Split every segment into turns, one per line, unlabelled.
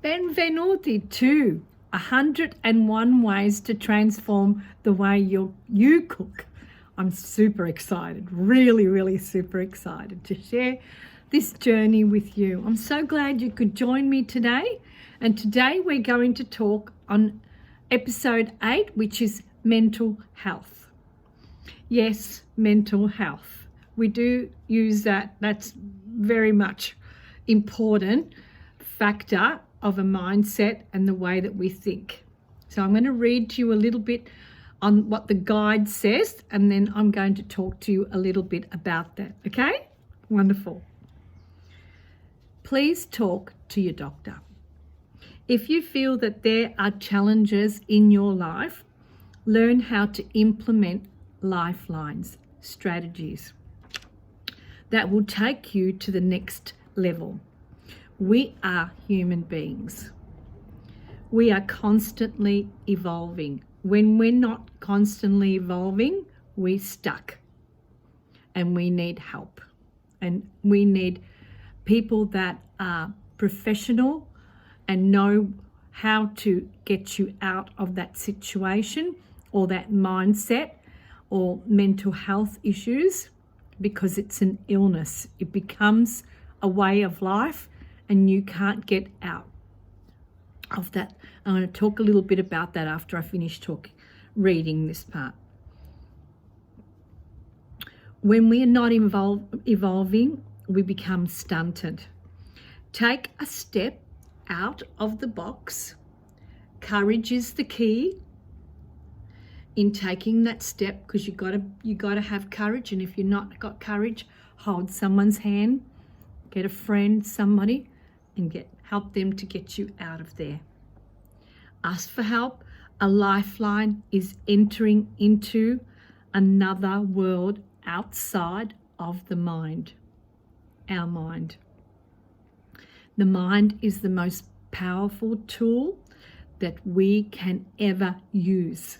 Benvenuti to 101 ways to transform the way you cook. I'm super excited, really super excited to share this journey with you. I'm so glad you could join me today. And today we're going to talk on episode 8, which is mental health. Yes, mental health. We do use that. That's very much important factor of a mindset and the way that we think. So I'm going to read to you a little bit on what the guide says, and then I'm going to talk to you a little bit about that. Okay? Wonderful. Please talk to your doctor. If you feel that there are challenges in your life, learn how to implement lifelines, strategies that will take you to the next level. We are human beings. We are constantly evolving. When we're not constantly evolving, we're stuck and we need help. And we need people that are professional and know how to get you out of that situation or that mindset or mental health issues, because it's an illness. It becomes a way of life and you can't get out of that. I'm going to talk a little bit about that after I finish reading this part. When we are not evolving, we become stunted. Take a step out of the box. Courage is the key in taking that step, because you got to have courage. And if you're not got courage, hold someone's hand, get a friend, somebody, and help them to get you out of there. Ask for help. A lifeline is entering into another world outside of the mind, our mind. The mind is the most powerful tool that we can ever use.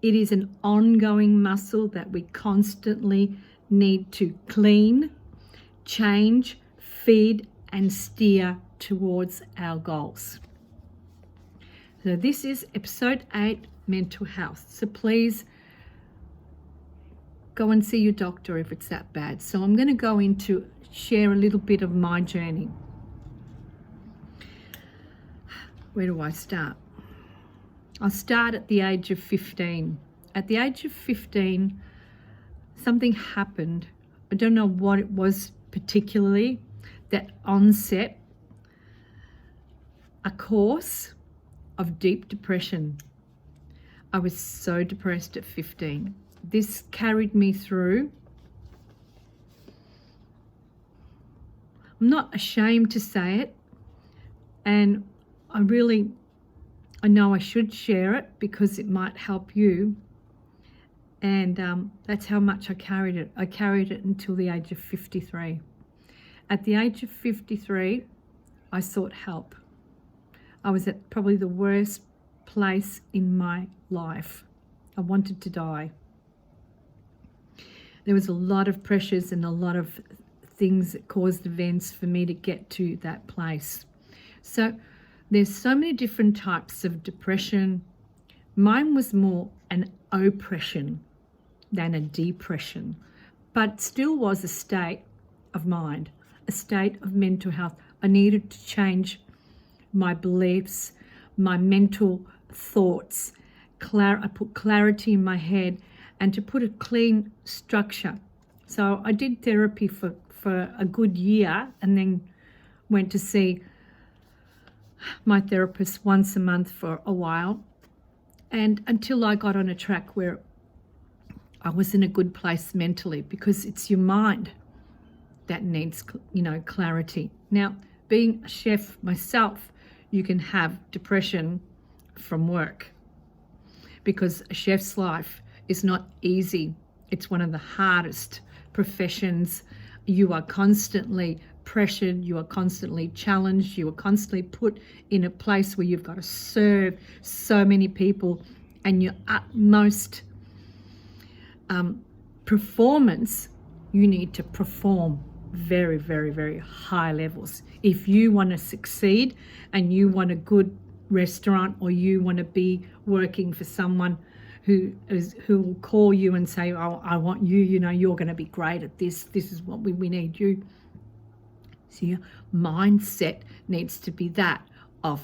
It is an ongoing muscle that we constantly need to clean, change, feed, and steer towards our goals. So this is episode 8, mental health. So please go and see your doctor if it's that bad. So I'm going to share a little bit of my journey. Where do I start? I'll start at the age of 15. At the age of 15, something happened. I don't know what it was particularly that onset a course of deep depression. I was so depressed at 15. This carried me through. I'm not ashamed to say it, and I know I should share it because it might help you. And that's how much I carried it. I carried it until the age of 53. At the age of 53, I sought help. I was at probably the worst place in my life. I wanted to die. There was a lot of pressures and a lot of things that caused events for me to get to that place. So there's so many different types of depression. Mine was more an oppression than a depression, but still was a state of mind, a state of mental health. I needed to change my beliefs, my mental thoughts. I put clarity in my head and to put a clean structure. So I did therapy for a good year and then went to see my therapist once a month for a while, and until I got on a track where I was in a good place mentally, because it's your mind that needs, clarity. Now, being a chef myself, you can have depression from work, because a chef's life is not easy. It's one of the hardest professions. You are constantly pressured, you are constantly challenged, you are constantly put in a place where you've got to serve so many people, and your utmost performance, you need to perform. very, very, very high levels. If you want to succeed and you want a good restaurant, or you want to be working for someone who will call you and say, oh, I want you, you're going to be great at this. This is what we need you. So your mindset needs to be that of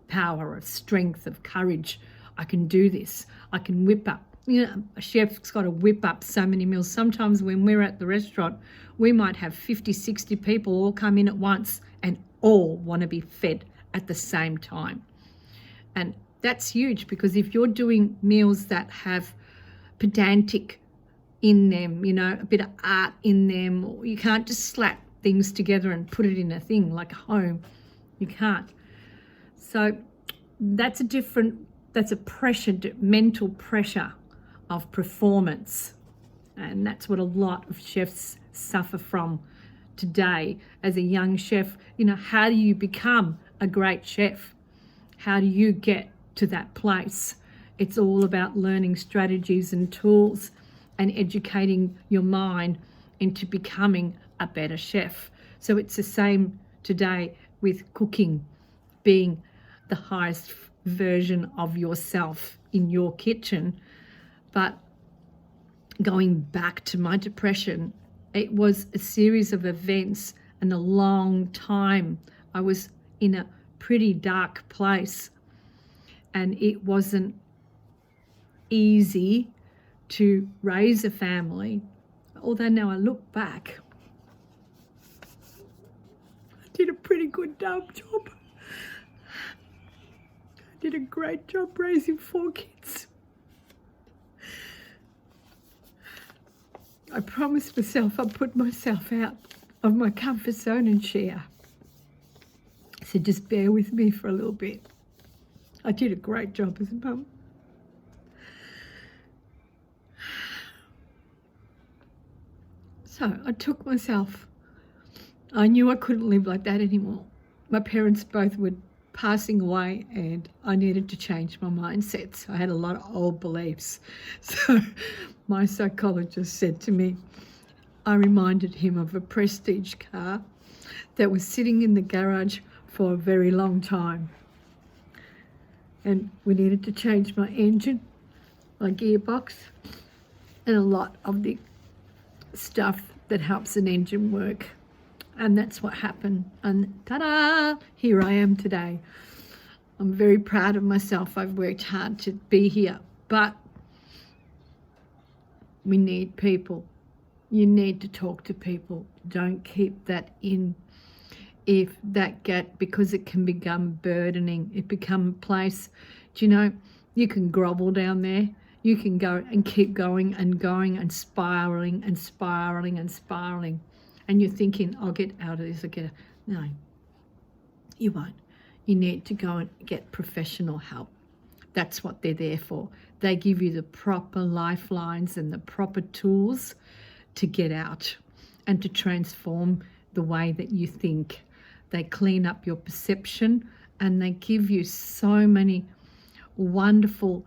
power, of strength, of courage. I can do this. I can whip up. A chef's got to whip up so many meals. Sometimes when we're at the restaurant, we might have 50, 60 people all come in at once and all want to be fed at the same time. And that's huge, because if you're doing meals that have pedantic in them, a bit of art in them, you can't just slap things together and put it in a thing like a home. You can't. So that's a pressure, mental pressure of performance. And that's what a lot of chefs suffer from today. As a young chef, how do you become a great chef? How do you get to that place? It's all about learning strategies and tools and educating your mind into becoming a better chef. So it's the same today with cooking, being the highest version of yourself in your kitchen. But going back to my depression, it was a series of events and a long time. I was in a pretty dark place, and it wasn't easy to raise a family. Although now I look back, I did a pretty good job. I did a great job raising 4 kids. I promised myself I'd put myself out of my comfort zone and share. So just bear with me for a little bit. I did a great job as a mum. So I took myself. I knew I couldn't live like that anymore. My parents both were passing away, and I needed to change my mindsets. I had a lot of old beliefs. So my psychologist said to me, I reminded him of a Prestige car that was sitting in the garage for a very long time. And we needed to change my engine, my gearbox, and a lot of the stuff that helps an engine work. And that's what happened. And ta-da! Here I am today. I'm very proud of myself. I've worked hard to be here. But we need people. You need to talk to people. Don't keep that in. If that get, because it can become burdening. It become a place, you can grovel down there. You can go and keep going and spiraling and spiraling and spiraling. And you're thinking, I'll get out of this, No, you won't. You need to go and get professional help. That's what they're there for. They give you the proper lifelines and the proper tools to get out and to transform the way that you think. They clean up your perception, and they give you so many wonderful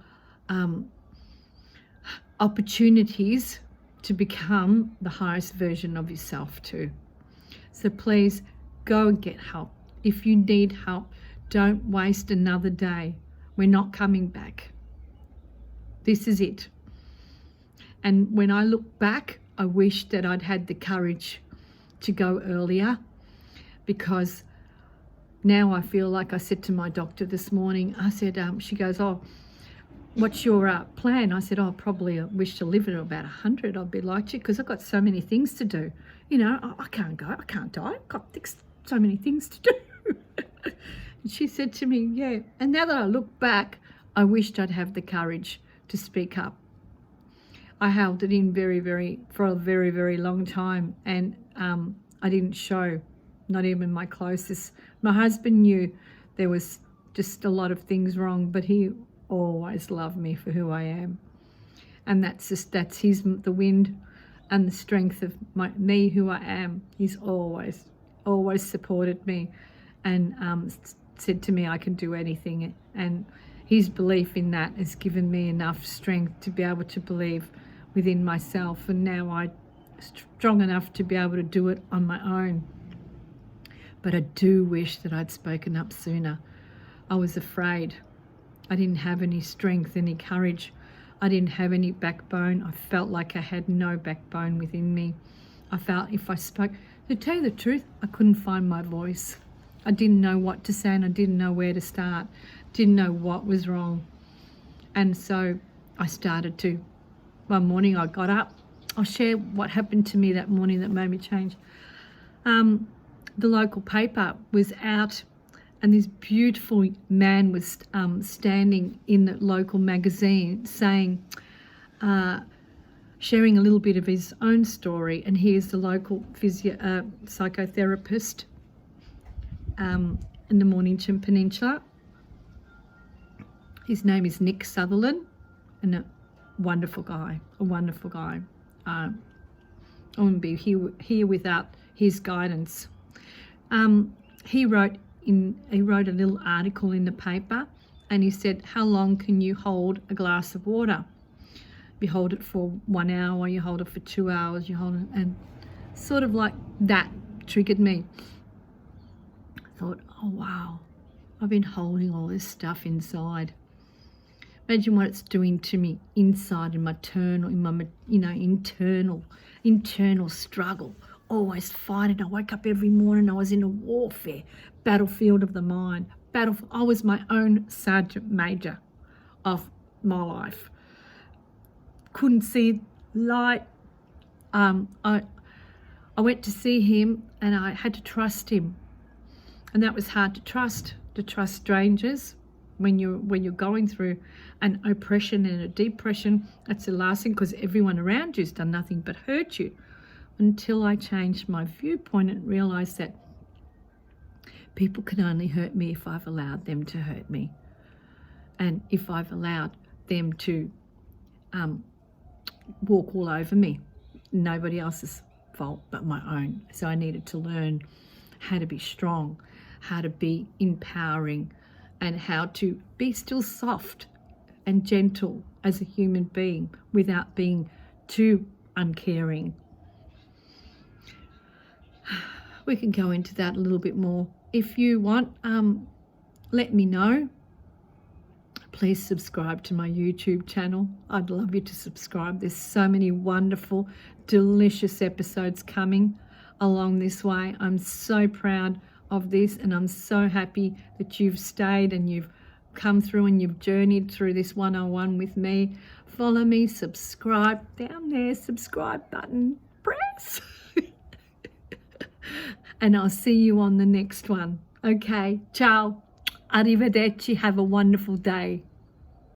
opportunities to become the highest version of yourself too. So please go and get help. If you need help, don't waste another day. We're not coming back. This is it. And when I look back, I wish that I'd had the courage to go earlier, because now I feel like I said to my doctor this morning, I said, she goes, oh, what's your plan? I said, oh, probably I wish to live at about 100. I'd be like you, because I've got so many things to do. I can't go, I can't die. I've got so many things to do. And she said to me, yeah. And now that I look back, I wished I'd have the courage to speak up. I held it in for a very, very long time, and I didn't show, not even my closest. My husband knew there was just a lot of things wrong, but he always loved me for who I am. And that's the wind and the strength of me, who I am. He's always supported me, and said to me I can do anything. And his belief in that has given me enough strength to be able to believe within myself. And now I strong enough to be able to do it on my own. But I do wish that I'd spoken up sooner. I was afraid. I didn't have any strength, any courage. I didn't have any backbone. I felt like I had no backbone within me. I felt if I spoke, to tell you the truth, I couldn't find my voice. I didn't know what to say and I didn't know where to start. Didn't know what was wrong. And so I started to. One morning I got up. I'll share what happened to me that morning that made me change. The local paper was out and this beautiful man was standing in the local magazine saying, sharing a little bit of his own story. And he is the local psychotherapist in the Mornington Peninsula. His name is Nick Sutherland, and a wonderful guy. I wouldn't be here without his guidance. He wrote a little article in the paper, and he said, how long can you hold a glass of water? You hold it for 1 hour, you hold it for 2 hours, you hold it, and sort of like that triggered me. I thought, oh wow, I've been holding all this stuff inside. Imagine what it's doing to me inside in my internal struggle. Always fighting. I woke up every morning. I was in a warfare, battlefield of the mind. I was my own sergeant major of my life. Couldn't see light. I went to see him, and I had to trust him, and that was hard to trust strangers. When you're going through an oppression and a depression, that's the last thing, because everyone around you's done nothing but hurt you. Until I changed my viewpoint and realised that people can only hurt me if I've allowed them to hurt me, and if I've allowed them to walk all over me. Nobody else's fault but my own. So I needed to learn how to be strong, how to be empowering, and how to be still soft and gentle as a human being without being too uncaring. We can go into that a little bit more. If you want, let me know. Please subscribe to my YouTube channel. I'd love you to subscribe. There's so many wonderful, delicious episodes coming along this way. I'm so proud of this, and I'm so happy that you've stayed and you've come through and you've journeyed through this 101 with me. Follow me, subscribe down there, subscribe button, press. And I'll see you on the next one. Okay, ciao, arrivederci, have a wonderful day.